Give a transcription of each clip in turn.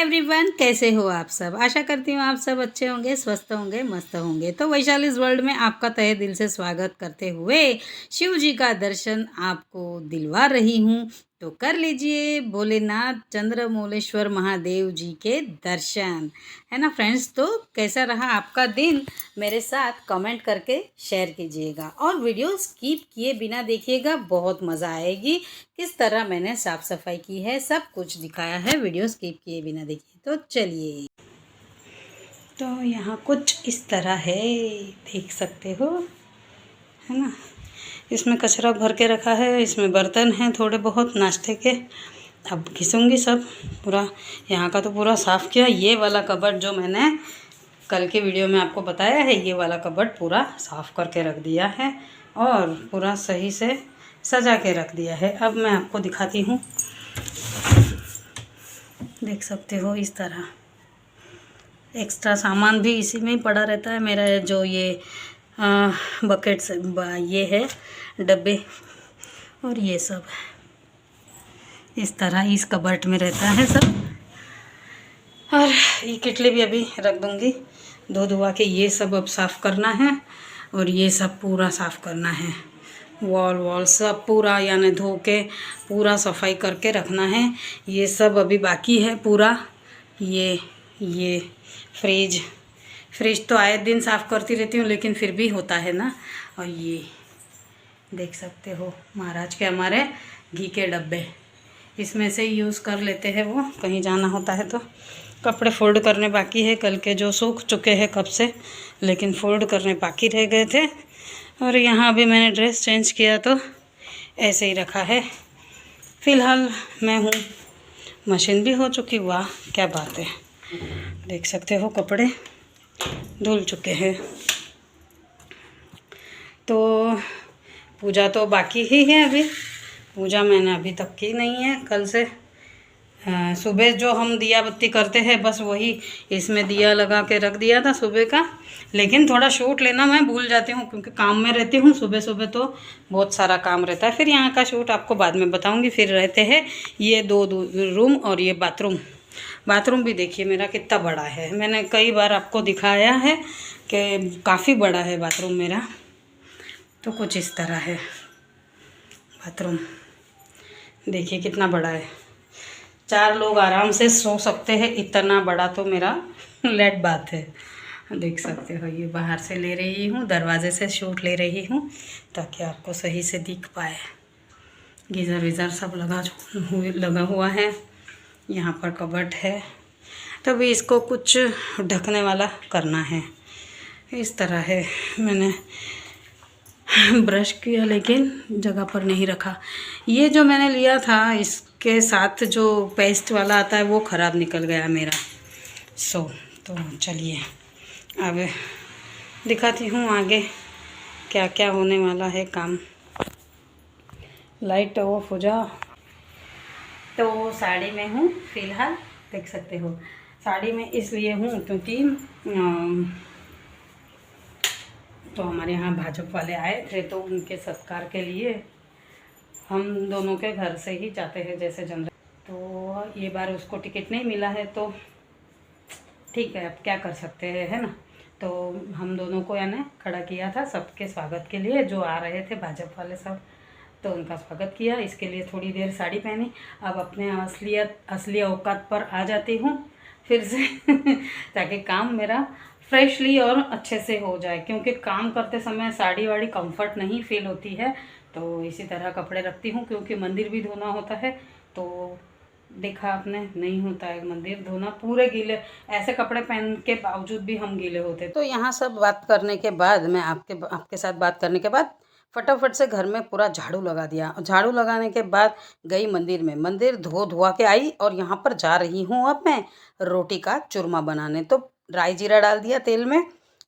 Everyone, कैसे हो आप सब। आशा करती हूँ आप सब अच्छे होंगे, स्वस्थ होंगे, मस्त होंगे। तो वैशालीज वर्ल्ड में आपका तहे दिल से स्वागत करते हुए शिव जी का दर्शन आपको दिलवा रही हूँ। तो कर लीजिए भोलेनाथ चंद्रमौलेश्वर महादेव जी के दर्शन, है ना फ्रेंड्स। तो कैसा रहा आपका दिन, मेरे साथ कमेंट करके शेयर कीजिएगा और वीडियो स्किप किए बिना देखिएगा, बहुत मज़ा आएगी। किस तरह मैंने साफ़ सफाई की है सब कुछ दिखाया है, वीडियो स्किप किए बिना देखिए। तो चलिए, तो यहाँ कुछ इस तरह है, देख सकते हो, है ना। इसमें कचरा भर के रखा है, इसमें बर्तन हैं थोड़े बहुत नाश्ते के। अब घिसूँगी सब पूरा। यहाँ का तो पूरा साफ़ किया। ये वाला कबर्ड जो मैंने कल के वीडियो में आपको बताया है, ये वाला कबर्ड पूरा साफ़ करके रख दिया है और पूरा सही से सजा के रख दिया है। अब मैं आपको दिखाती हूँ, देख सकते हो इस तरह। एक्स्ट्रा सामान भी इसी में ही पड़ा रहता है मेरा, जो ये बकेट्स, ये है डब्बे और ये सब इस तरह इस कबर्ड में रहता है सब। और ये किटली भी अभी रख दूँगी धो धुआ के। ये सब अब साफ़ करना है और ये सब पूरा साफ़ करना है। वॉल सब पूरा यानी धो के पूरा सफाई करके रखना है। ये सब अभी बाकी है पूरा। ये फ्रिज तो आए दिन साफ़ करती रहती हूँ, लेकिन फिर भी होता है ना। और ये देख सकते हो महाराज के हमारे घी के डब्बे, इसमें से यूज़ कर लेते हैं वो कहीं जाना होता है तो। कपड़े फोल्ड करने बाकी है, कल के जो सूख चुके हैं कब से, लेकिन फोल्ड करने बाकी रह गए थे। और यहाँ अभी मैंने ड्रेस चेंज किया तो ऐसे ही रखा है। फ़िलहाल मैं हूँ, मशीन भी हो चुकी। वाह क्या बात है, देख सकते हो कपड़े धुल चुके हैं। तो पूजा तो बाकी ही है, अभी पूजा मैंने अभी तक की नहीं है। कल से सुबह जो हम दिया बत्ती करते हैं बस वही इसमें दिया लगा के रख दिया था सुबह का। लेकिन थोड़ा शूट लेना मैं भूल जाती हूँ क्योंकि काम में रहती हूँ। सुबह सुबह तो बहुत सारा काम रहता है। फिर यहाँ का शूट आपको बाद में बताऊँगी। फिर रहते हैं ये दो रूम और ये बाथरूम भी देखिए मेरा कितना बड़ा है। मैंने कई बार आपको दिखाया है कि काफ़ी बड़ा है बाथरूम मेरा। तो कुछ इस तरह है बाथरूम, देखिए कितना बड़ा है। 4 लोग आराम से सो सकते हैं, इतना बड़ा तो मेरा लेट बात है। देख सकते हो ये बाहर से ले रही हूँ, दरवाजे से शूट ले रही हूँ ताकि आपको सही से दिख पाए। गीज़र वीज़र सब लगा हुआ है। यहाँ पर कबर्ड है। तो अभी इसको कुछ ढकने वाला करना है। इस तरह है। मैंने ब्रश किया लेकिन जगह पर नहीं रखा। ये जो मैंने लिया था इसके साथ जो पेस्ट वाला आता है वो ख़राब निकल गया मेरा। तो चलिए अब दिखाती हूँ आगे क्या क्या होने वाला है काम। लाइट ऑफ हो जाओ। तो साड़ी में हूँ फ़िलहाल, देख सकते हो। साड़ी में इसलिए हूँ क्योंकि तो हमारे यहाँ भाजपा वाले आए थे तो उनके सत्कार के लिए हम दोनों के घर से ही जाते हैं जैसे जनरल। तो ये बार उसको टिकट नहीं मिला है तो ठीक है, अब क्या कर सकते हैं, है ना। तो हम दोनों को यानी खड़ा किया था सबके स्वागत के लिए, जो आ रहे थे भाजपा वाले सब, तो उनका स्वागत किया। इसके लिए थोड़ी देर साड़ी पहनी। अब अपने असली औकात पर आ जाती हूँ फिर से ताकि काम मेरा फ्रेशली और अच्छे से हो जाए। क्योंकि काम करते समय साड़ी वाड़ी कंफर्ट नहीं फील होती है, तो इसी तरह कपड़े रखती हूँ। क्योंकि मंदिर भी धोना होता है, तो देखा आपने नहीं होता है मंदिर धोना, पूरे गीले। ऐसे कपड़े पहन के बावजूद भी हम गीले होते। तो यहाँ सब बात करने के बाद मैं आपके साथ बात करने के बाद फटाफट से घर में पूरा झाड़ू लगा दिया। झाड़ू लगाने के बाद गई मंदिर में, मंदिर धो धुआ के आई और यहाँ पर जा रही हूँ अब मैं रोटी का चूरमा बनाने। तो राई जीरा डाल दिया तेल में,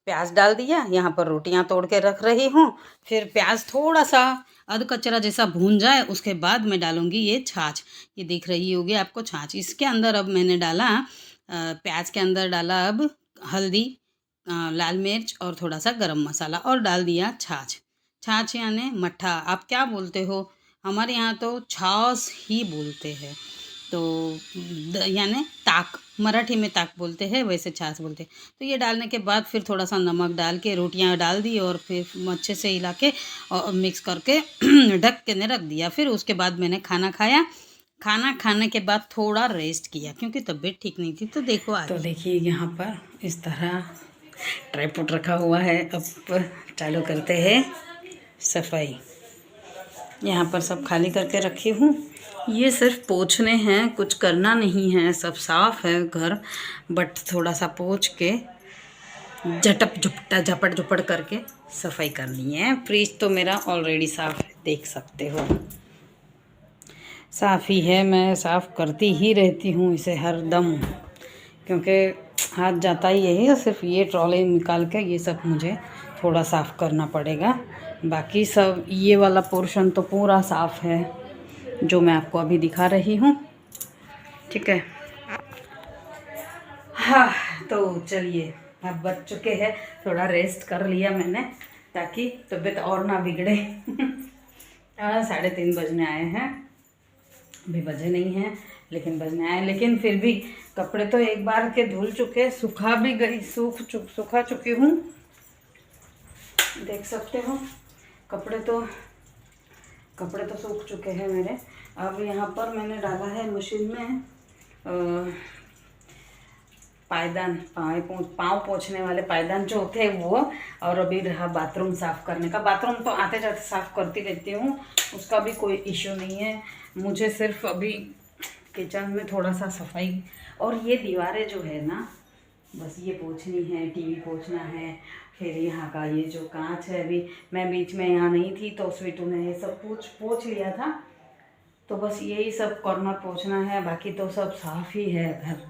प्याज डाल दिया, यहाँ पर रोटियाँ तोड़ के रख रही हूँ। फिर प्याज थोड़ा सा अध कचरा जैसा भून जाए उसके बाद मैं डालूँगी ये छाछ। ये दिख रही होगी आपको छाछ। इसके अंदर अब मैंने डाला प्याज के अंदर डाला अब हल्दी, लाल मिर्च और थोड़ा सा गरम मसाला और डाल दिया छाछ यानी मट्ठा। आप क्या बोलते हो, हमारे यहाँ तो छाछ ही बोलते हैं। तो यानी ताक, मराठी में ताक बोलते हैं, वैसे छाछ बोलते हैं। तो ये डालने के बाद फिर थोड़ा सा नमक डाल के रोटियां डाल दी और फिर अच्छे से हिला के और मिक्स करके ढक के ने रख दिया। फिर उसके बाद मैंने खाना खाया। खाना खाने के बाद थोड़ा रेस्ट किया क्योंकि तबीयत ठीक नहीं थी। तो देखो आज तो देखिए यहाँ पर इस तरह ट्राइपॉड रखा हुआ है। अब चालू करते हैं सफाई। यहाँ पर सब खाली करके रखी हूँ। ये सिर्फ पोंछने हैं, कुछ करना नहीं है। सब साफ़ है घर, बट थोड़ा सा पोंछ के झपट झपट करके सफाई करनी है। फ्रिज तो मेरा ऑलरेडी साफ़ है, देख सकते हो, साफ़ ही है। मैं साफ़ करती ही रहती हूँ इसे हर दम, क्योंकि हाथ जाता ही यही है। सिर्फ ये ट्रॉली निकाल के ये सब मुझे थोड़ा साफ़ करना पड़ेगा। बाकी सब ये वाला पोर्शन तो पूरा साफ़ है जो मैं आपको अभी दिखा रही हूँ, ठीक है। हाँ तो चलिए, अब बज चुके हैं, थोड़ा रेस्ट कर लिया मैंने ताकि तबीयत और ना बिगड़े। 3:30 बजने आए हैं, अभी बजे नहीं हैं लेकिन बजने आए। लेकिन फिर भी कपड़े तो एक बार के धुल चुके, सुखा भी गई, सुखा चुकी हूँ, देख सकते हो। कपड़े तो सूख चुके हैं मेरे। अब यहाँ पर मैंने डाला है मशीन में पायदान, पाँव पोंछने वाले पायदान जो होते हैं वो। और अभी रहा बाथरूम साफ़ करने का। बाथरूम तो आते जाते साफ़ करती रहती हूँ, उसका भी कोई इश्यू नहीं है मुझे। सिर्फ अभी किचन में थोड़ा सा सफाई, और ये दीवारें जो है ना, बस ये पोंछनी है, टीवी पोंछना है। फिर यहाँ का ये जो कांच है, अभी मैं बीच में यहाँ नहीं थी तो स्वीटू ने ये सब पोंछ लिया था, तो बस यही सब कॉर्नर पोंछना है। बाकी तो सब साफ़ ही है घर,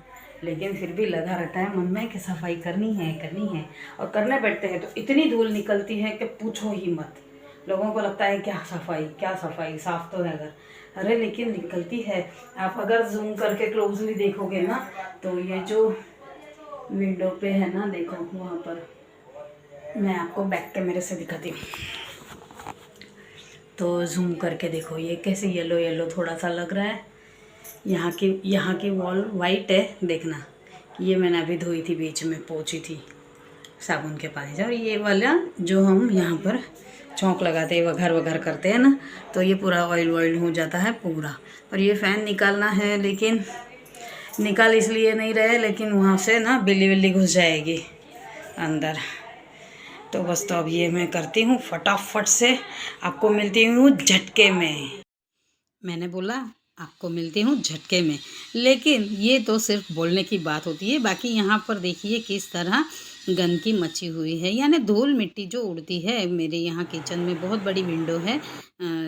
लेकिन फिर भी लगा रहता है मन में कि सफाई करनी है। और करने बैठते हैं तो इतनी धूल निकलती है कि पूछो ही मत। लोगों को लगता है क्या सफाई, साफ़ तो है घर। अरे लेकिन निकलती है। आप अगर जूम करके क्लोजली देखोगे ना, तो ये जो विंडो पे है ना, देखो वहाँ पर, मैं आपको बैक कैमरे से दिखाती हूँ, तो जूम करके देखो ये कैसे येलो थोड़ा सा लग रहा है। यहाँ की वॉल वाइट है, देखना। ये मैंने अभी धोई थी, बीच में पोंछी थी साबुन के पानी से। और ये वाला जो हम यहाँ पर चौंक लगाते हैं, वघार करते हैं ना, तो ये पूरा ऑयल हो जाता है पूरा। और ये फ़ैन निकालना है, लेकिन निकाल इसलिए नहीं रहे, लेकिन वहाँ से ना बिल्ली घुस जाएगी अंदर। तो बस, तो अब ये मैं करती हूँ फटाफट से, आपको मिलती हूँ झटके में। मैंने बोला आपको मिलती हूँ झटके में, लेकिन ये तो सिर्फ बोलने की बात होती है। बाकी यहाँ पर देखिए किस तरह गंदगी मची हुई है, यानी धूल मिट्टी जो उड़ती है। मेरे यहाँ किचन में बहुत बड़ी विंडो है,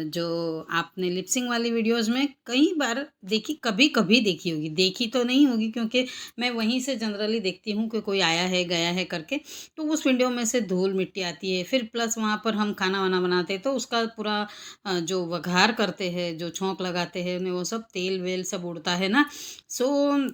जो आपने लिपसिंग वाली वीडियोस में कई बार देखी, कभी देखी होगी, देखी तो नहीं होगी क्योंकि मैं वहीं से जनरली देखती हूँ कि कोई आया है गया है करके, तो उस विंडो में से धूल मिट्टी आती है। फिर प्लस वहाँ पर हम खाना वाना बनाते हैं तो उसका पूरा जो वघार करते हैं, जो छौंक लगाते हैं, वो सब तेल वेल सब उड़ता है ना। सो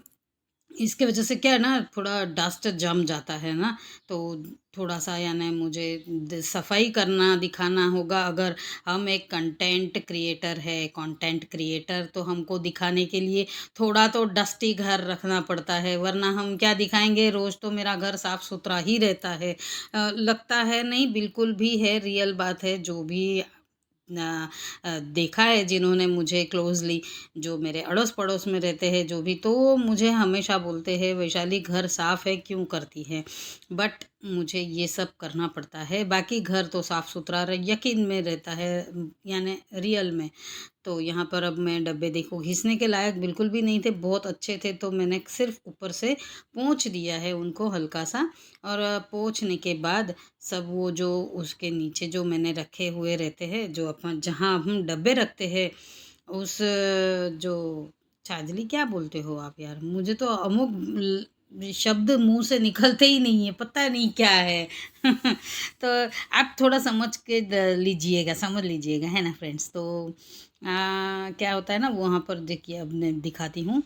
इसके वजह से क्या है ना, थोड़ा डस्ट जम जाता है ना, तो थोड़ा सा यानी मुझे सफाई करना दिखाना होगा। अगर हम एक कंटेंट क्रिएटर तो हमको दिखाने के लिए थोड़ा तो डस्टी घर रखना पड़ता है, वरना हम क्या दिखाएंगे। रोज़ तो मेरा घर साफ़ सुथरा ही रहता है। लगता है नहीं, बिल्कुल भी है, रियल बात है। जो भी देखा है जिन्होंने मुझे क्लोजली, जो मेरे अड़ोस पड़ोस में रहते हैं जो भी, तो मुझे हमेशा बोलते हैं वैशाली घर साफ़ है क्यों करती है, बट मुझे ये सब करना पड़ता है। बाकी घर तो साफ़ सुथरा यकीन में रहता है, यानी रियल में। तो यहाँ पर अब मैं डब्बे देखो, घिसने के लायक बिल्कुल भी नहीं थे, बहुत अच्छे थे, तो मैंने सिर्फ ऊपर से पोंछ दिया है उनको हल्का सा। और पोंछने के बाद सब वो जो उसके नीचे जो मैंने रखे हुए रहते हैं, जो अपन जहाँ हम डब्बे रखते हैं, उस जो छाजली क्या बोलते हो आप यार, मुझे तो अमुक शब्द मुंह से निकलते ही नहीं है, पता नहीं क्या है। तो आप थोड़ा समझ के समझ लीजिएगा, है ना फ्रेंड्स। तो क्या होता है ना, वहाँ पर देखिए, अब मैं दिखाती हूँ,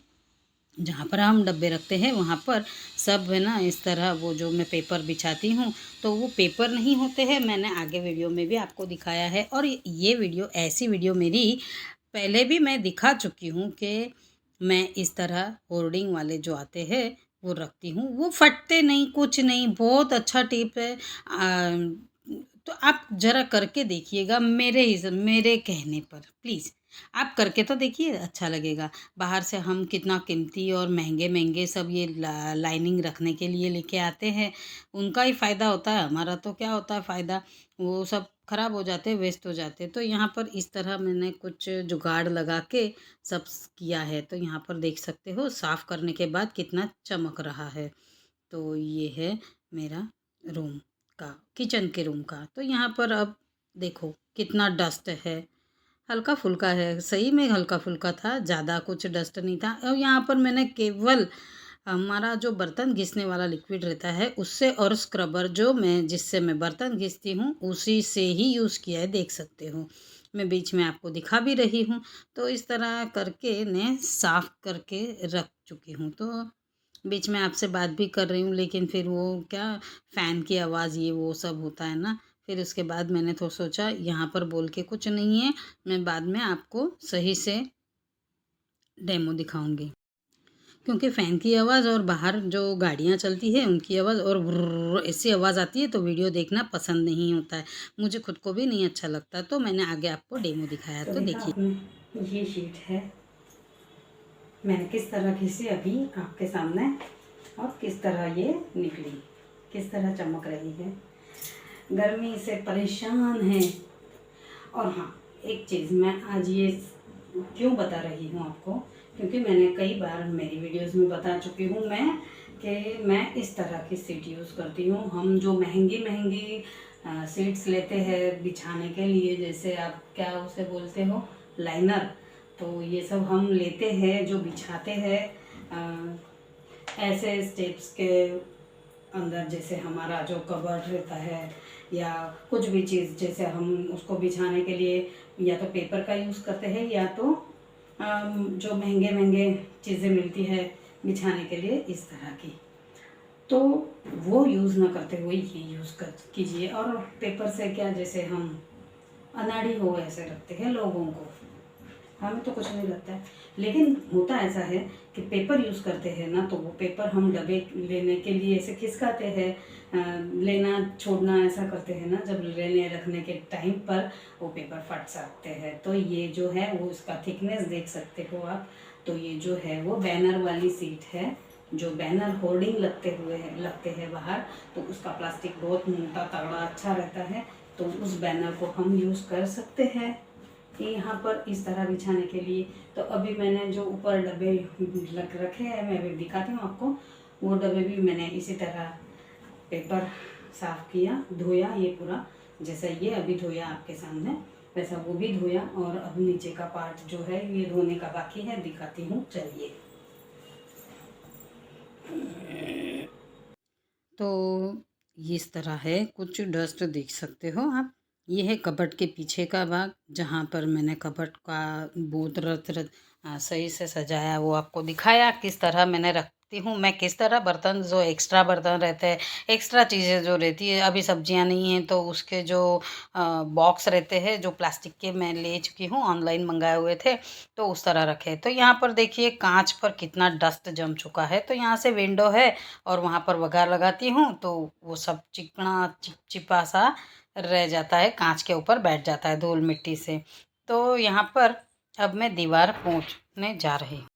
जहाँ पर हम डब्बे रखते हैं वहाँ पर सब है ना, इस तरह वो जो मैं पेपर बिछाती हूँ, तो वो पेपर नहीं होते हैं। मैंने आगे वीडियो में भी आपको दिखाया है, और ये वीडियो, ऐसी वीडियो मेरी पहले भी मैं दिखा चुकी हूँ कि मैं इस तरह होर्डिंग वाले जो आते हैं वो रखती हूँ। वो फटते नहीं, कुछ नहीं, बहुत अच्छा टिप है। तो आप ज़रा करके देखिएगा मेरे कहने पर, प्लीज़ आप करके तो देखिए, अच्छा लगेगा। बाहर से हम कितना कीमती और महंगे सब ये लाइनिंग रखने के लिए लेके आते हैं, उनका ही फ़ायदा होता है, हमारा तो क्या होता है फ़ायदा, वो सब ख़राब हो जाते, वेस्ट हो जाते। तो यहाँ पर इस तरह मैंने कुछ जुगाड़ लगा के सब किया है। तो यहाँ पर देख सकते हो साफ़ करने के बाद कितना चमक रहा है। तो ये है मेरा रूम का, किचन के रूम का। तो यहाँ पर अब देखो कितना डस्ट है, हल्का फुल्का है, सही में हल्का फुल्का था, ज़्यादा कुछ डस्ट नहीं था। और यहाँ पर मैंने केवल हमारा जो बर्तन घिसने वाला लिक्विड रहता है उससे, और स्क्रबर जो मैं जिससे मैं बर्तन घिसती हूँ उसी से ही यूज़ किया है, देख सकते हो। मैं बीच में आपको दिखा भी रही हूँ। तो इस तरह करके ने साफ़ करके रख चुकी हूँ। तो बीच में आपसे बात भी कर रही हूँ, लेकिन फिर वो क्या, फ़ैन की आवाज़ ये वो सब होता है ना। फिर उसके बाद मैंने तो सोचा यहाँ पर बोल के कुछ नहीं है, मैं बाद में आपको सही से डेमो दिखाऊंगी। क्योंकि फ़ैन की आवाज़ और बाहर जो गाड़ियाँ चलती है उनकी आवाज़ और व्रुर्र ऐसी आवाज़ आती है तो वीडियो देखना पसंद नहीं होता है, मुझे खुद को भी नहीं अच्छा लगता। तो मैंने आगे आपको डेमो दिखाया। तो देखिए ये शीट है, मैंने किस तरह घिसी अभी आपके सामने, और किस तरह ये निकली, किस तरह चमक रही है। गर्मी से परेशान है। और हाँ, एक चीज़ मैं आज ये क्यों बता रही हूँ आपको, क्योंकि मैंने कई बार मेरी वीडियोस में बता चुकी हूँ मैं कि मैं इस तरह की सीट यूज़ करती हूँ। हम जो महंगी महंगी सीट्स लेते हैं बिछाने के लिए, जैसे आप क्या उसे बोलते हो, लाइनर, तो ये सब हम लेते हैं जो बिछाते हैं ऐसे स्टेप्स के अंदर, जैसे हमारा जो कबर्ड रहता है या कुछ भी चीज़, जैसे हम उसको बिछाने के लिए या तो पेपर का यूज़ करते हैं या तो जो महंगे महंगे चीज़ें मिलती है बिछाने के लिए इस तरह की, तो वो यूज़ ना करते हुए ये यूज़ कर कीजिए। और पेपर से क्या, जैसे हम अनाड़ी हो ऐसे रखते हैं लोगों को, हमें तो कुछ नहीं लगता है, लेकिन होता ऐसा है कि पेपर यूज़ करते हैं ना, तो वो पेपर हम डब्बे लेने के लिए ऐसे खिसकाते हैं, लेना छोड़ना ऐसा करते हैं ना, जब लेने रखने के टाइम पर वो पेपर फट सकते हैं। तो ये जो है वो इसका थिकनेस देख सकते हो आप। तो ये जो है वो बैनर वाली सीट है, जो बैनर होर्डिंग लगते हैं बाहर, तो उसका प्लास्टिक बहुत मोटा तगड़ा अच्छा रहता है। तो उस बैनर को हम यूज़ कर सकते हैं कि यहाँ पर इस तरह बिछाने के लिए। तो अभी मैंने जो ऊपर डब्बे रखे हैं, मैं अभी दिखाती हूँ आपको, वो डब्बे भी मैंने इसी तरह पेपर साफ़ किया, धोया, ये पूरा जैसा ये अभी धोया आपके सामने वैसा वो भी धोया। और अब नीचे का पार्ट जो है ये धोने का बाकी है, दिखाती हूँ, चलिए। तो इस तरह है, कुछ डस्ट देख सकते हो आप। ये है कबर्ड के पीछे का भाग, जहाँ पर मैंने कबर्ड का बहुत सही से सजाया, वो आपको दिखाया किस तरह मैंने रखती हूँ मैं, किस तरह बर्तन जो एक्स्ट्रा बर्तन रहते हैं, एक्स्ट्रा चीज़ें जो रहती है, अभी सब्जियाँ नहीं हैं तो उसके जो बॉक्स रहते हैं जो प्लास्टिक के मैं ले चुकी हूँ, ऑनलाइन मंगाए हुए थे, तो उस तरह रखे। तो यहाँ पर देखिए कांच पर कितना डस्ट जम चुका है। तो यहाँ से विंडो है और वहाँ पर वगार लगाती हूँ तो वो सब चिकना चिपचिपा सा रह जाता है, कांच के ऊपर बैठ जाता है धूल मिट्टी से। तो यहाँ पर अब मैं दीवार पोंछने जा रही हूँ।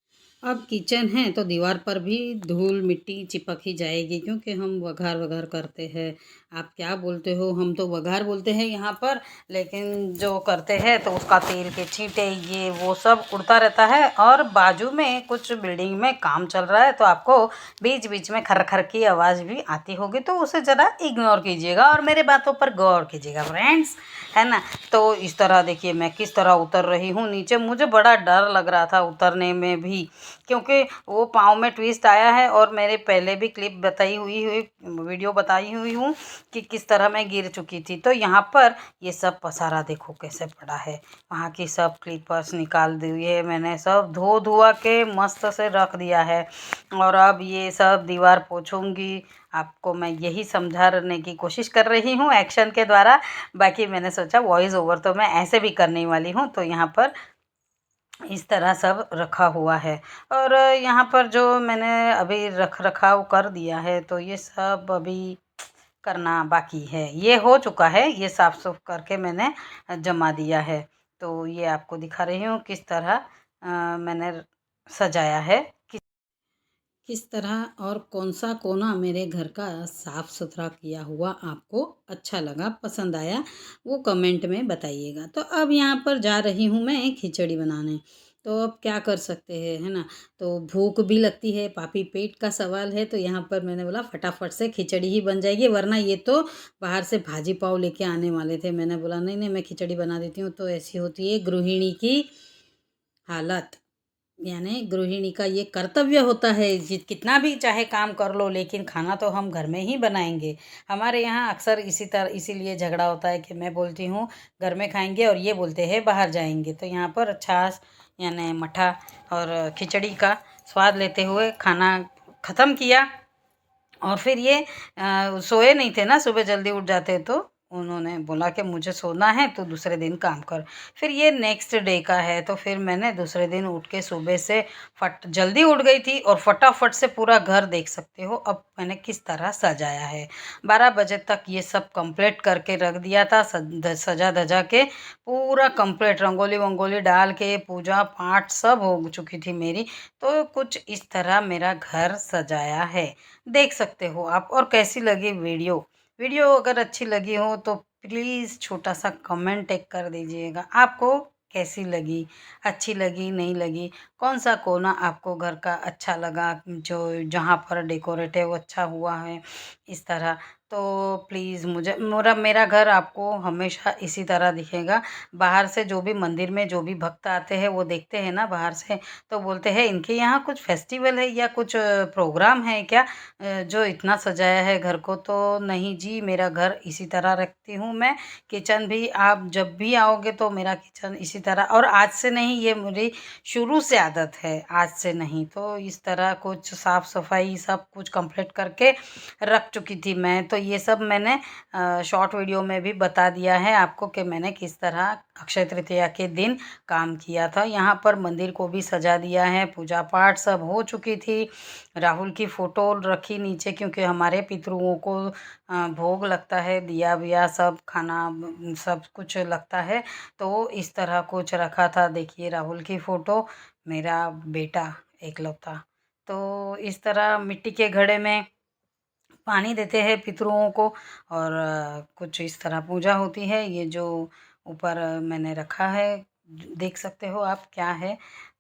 अब किचन है तो दीवार पर भी धूल मिट्टी चिपक ही जाएगी, क्योंकि हम वघार वघार करते हैं। आप क्या बोलते हो, हम तो वघार बोलते हैं यहाँ पर, लेकिन जो करते हैं तो उसका तेल के छींटे ये वो सब उड़ता रहता है। और बाजू में कुछ बिल्डिंग में काम चल रहा है तो आपको बीच बीच में खर खर की आवाज़ भी आती होगी, तो उसे ज़रा इग्नोर कीजिएगा और मेरे बातों पर गौर कीजिएगा फ्रेंड्स, है ना। तो इस तरह देखिए मैं किस तरह उतर रही हूँ नीचे। मुझे बड़ा डर लग रहा था उतरने में भी, क्योंकि वो पाँव में ट्विस्ट आया है। और मेरे पहले भी क्लिप वीडियो बताई हुई हूँ कि किस तरह मैं गिर चुकी थी। तो यहाँ पर ये सब पसारा देखो कैसे पड़ा है, वहाँ की सब क्लिपर्स निकाल दी है मैंने, सब धो धुआ के मस्त से रख दिया है। और अब ये सब दीवार पोछूंगी। आपको मैं यही समझाने की कोशिश कर रही हूँ एक्शन के द्वारा। बाकी मैंने सोचा वॉइस ओवर तो मैं ऐसे भी करने वाली हूँ, तो यहाँ पर इस तरह सब रखा हुआ है। और यहाँ पर जो मैंने अभी रख रखाव कर दिया है, तो ये सब अभी करना बाकी है। ये हो चुका है, ये साफ सुफ करके मैंने जमा दिया है। तो ये आपको दिखा रही हूँ किस तरह मैंने सजाया है, किस तरह और कौन सा कोना मेरे घर का साफ सुथरा किया हुआ आपको अच्छा लगा, पसंद आया, वो कमेंट में बताइएगा। तो अब यहाँ पर जा रही हूँ मैं खिचड़ी बनाने। तो अब क्या कर सकते हैं, है ना। तो भूख भी लगती है, पापी पेट का सवाल है, तो यहाँ पर मैंने बोला फटाफट से खिचड़ी ही बन जाएगी, वरना ये तो बाहर से भाजी पाव लेके आने वाले थे। मैंने बोला नहीं नहीं, मैं खिचड़ी बना देती हूँ। तो ऐसी होती है गृहिणी की हालत, यानी गृहिणी का ये कर्तव्य होता है, कितना भी चाहे काम कर लो, लेकिन खाना तो हम घर में ही बनाएंगे। हमारे यहाँ अक्सर इसी तरह इसीलिए झगड़ा होता है कि मैं बोलती हूँ घर में खाएंगे और ये बोलते हैं बाहर जाएंगे। तो यहाँ पर छाछ यानी मठा और खिचड़ी का स्वाद लेते हुए खाना ख़त्म किया। और फिर ये सोए नहीं थे ना, सुबह जल्दी उठ जाते, तो उन्होंने बोला कि मुझे सोना है तो दूसरे दिन काम कर। फिर ये नेक्स्ट डे का है, तो फिर मैंने दूसरे दिन उठ के सुबह से जल्दी उठ गई थी और फटाफट से पूरा घर देख सकते हो अब मैंने किस तरह सजाया है। 12 बजे तक ये सब कंप्लीट करके रख दिया था, सजा धजा के पूरा कंप्लीट, रंगोली वंगोली डाल के पूजा पाठ सब हो चुकी थी मेरी। तो कुछ इस तरह मेरा घर सजाया है, देख सकते हो आप। और कैसी लगी वीडियो, वीडियो अगर अच्छी लगी हो तो प्लीज़ छोटा सा कमेंट एक कर दीजिएगा। आपको कैसी लगी, अच्छी लगी नहीं लगी, कौन सा कोना आपको घर का अच्छा लगा, जो जहाँ पर डेकोरेट है वो अच्छा हुआ है इस तरह। तो प्लीज़ मुझे मेरा घर आपको हमेशा इसी तरह दिखेगा। बाहर से जो भी मंदिर में जो भी भक्त आते हैं वो देखते हैं ना बाहर से, तो बोलते हैं इनके यहाँ कुछ फेस्टिवल है या कुछ प्रोग्राम है क्या, जो इतना सजाया है घर को। तो नहीं जी, मेरा घर इसी तरह रखती हूँ मैं। किचन भी आप जब भी आओगे तो मेरा किचन इसी तरह, और आज से नहीं, ये मेरी शुरू से आदत है, आज से नहीं। तो इस तरह कुछ साफ़ सफाई सब कुछ कंप्लीट करके रख चुकी थी मैं। तो ये सब मैंने शॉर्ट वीडियो में भी बता दिया है आपको कि मैंने किस तरह अक्षय तृतीया के दिन काम किया था। यहाँ पर मंदिर को भी सजा दिया है, पूजा पाठ सब हो चुकी थी। राहुल की फ़ोटो रखी नीचे, क्योंकि हमारे पितरुओं को भोग लगता है, दिया विया सब खाना सब कुछ लगता है। तो इस तरह कुछ रखा था। देखिए राहुल की फ़ोटो, मेरा बेटा एकलौता। तो इस तरह मिट्टी के घड़े में पानी देते हैं पितरुओं को, और कुछ इस तरह पूजा होती है। ये जो ऊपर मैंने रखा है देख सकते हो आप क्या है,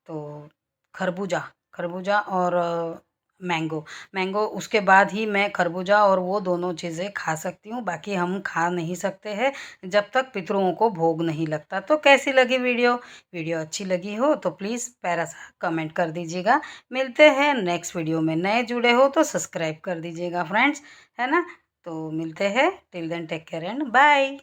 तो खरबूजा, खरबूजा और मैंगो, मैंगो उसके बाद ही मैं खरबूजा और वो दोनों चीज़ें खा सकती हूँ, बाकी हम खा नहीं सकते हैं जब तक पितरुओं को भोग नहीं लगता। तो कैसी लगी वीडियो, वीडियो अच्छी लगी हो तो प्लीज़ प्यारा सा कमेंट कर दीजिएगा। मिलते हैं नेक्स्ट वीडियो में, नए जुड़े हो तो सब्सक्राइब कर दीजिएगा फ्रेंड्स, है ना। तो मिलते हैं, till then take care and bye.